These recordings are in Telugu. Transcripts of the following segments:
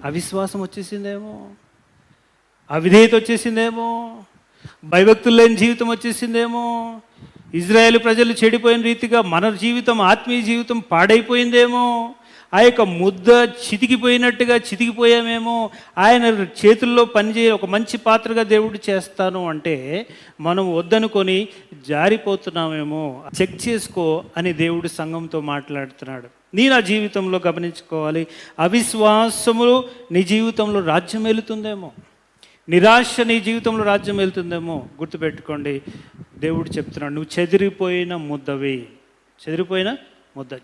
అవిశ్వాసం వచ్చేసిందేమో, అవిధేయత వచ్చేసిందేమో, భయభక్తులు లేని జీవితం వచ్చేసిందేమో, ఇజ్రాయేల్ ప్రజలు చెడిపోయిన రీతిగా మన జీవితం, ఆత్మీయ జీవితం పాడైపోయిందేమో, ఆ యొక్క ముద్ద చితికిపోయామేమో, ఆయన చేతుల్లో పనిచేయ ఒక మంచి పాత్రగా దేవుడు చేస్తాను అంటే మనం వద్దనుకొని జారిపోతున్నామేమో, చెక్ చేసుకో అని దేవుడు సంఘంతో మాట్లాడుతున్నాడు. నీ నా జీవితంలో గమనించుకోవాలి, అవిశ్వాసము నీ జీవితంలో రాజ్యం వెళుతుందేమో, నిరాశ నీ జీవితంలో రాజ్యం వెళ్తుందేమో. గుర్తుపెట్టుకోండి, దేవుడు చెప్తున్నాడు, నువ్వు చెదిరిపోయిన ముద్దవి.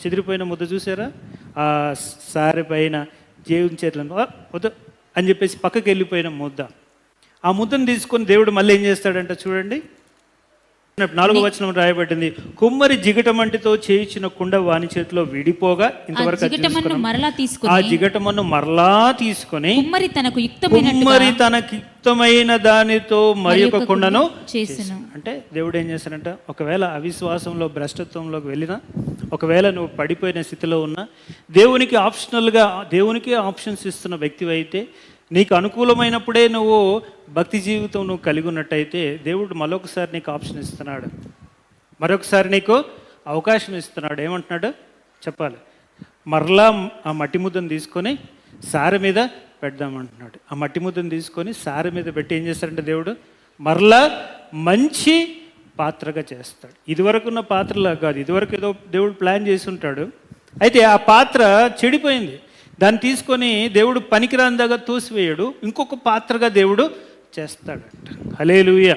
చెదిరిపోయిన ముద్ద చూసారా? ఆ సారె పైన దేవుని చేతులను వద్దు అని చెప్పేసి పక్కకి వెళ్ళిపోయిన ముద్ద. ఆ ముద్దను తీసుకొని దేవుడు మళ్ళీ ఏం చేస్తాడంట చూడండి, 4వ వచనం రాయబడింది, కుమ్మరి జిగటమంటితో చేయించిన కుండ వాని చేతిలో విడిపోగా ఇంతవరకు ఆ జిగటమన్ను మరలా తీసుకొని కుమ్మరి తనకు యుక్తమైన దానితో మరి ఒక కుండను చేసెను. అంటే దేవుడు ఏం చేశాడంట, ఒకవేళ అవిశ్వాసంలో భ్రష్టత్వంలోకి వెళ్ళినా, ఒకవేళ నువ్వు పడిపోయిన స్థితిలో ఉన్నా, దేవునికి ఆప్షన్స్ ఇస్తున్న వ్యక్తి అయితే, నీకు అనుకూలమైనప్పుడే నువ్వు భక్తి జీవితం నువ్వు కలిగి ఉన్నట్టయితే దేవుడు మరొకసారి నీకు ఆప్షన్ ఇస్తున్నాడు, మరొకసారి నీకు అవకాశం ఇస్తున్నాడు. ఏమంటున్నాడు చెప్పాలి, మరలా ఆ మట్టి ముద్దను తీసుకొని సారె మీద పెడదామంటున్నాడు. ఆ మట్టి ముద్దను తీసుకొని సారె మీద పెట్టి ఏం చేస్తాడంటే దేవుడు మరలా మంచి పాత్రగా చేస్తాడు. ఇదివరకున్న పాత్రలా కాదు, ఇదివరకు ఏదో దేవుడు ప్లాన్ చేసి ఉంటాడు, అయితే ఆ పాత్ర చెడిపోయింది. దాన్ని తీసుకొని దేవుడు పనికిరాందాగా తోసివేయడు, ఇంకొక పాత్రగా దేవుడు చేస్తాడంట. హల్లెలూయా.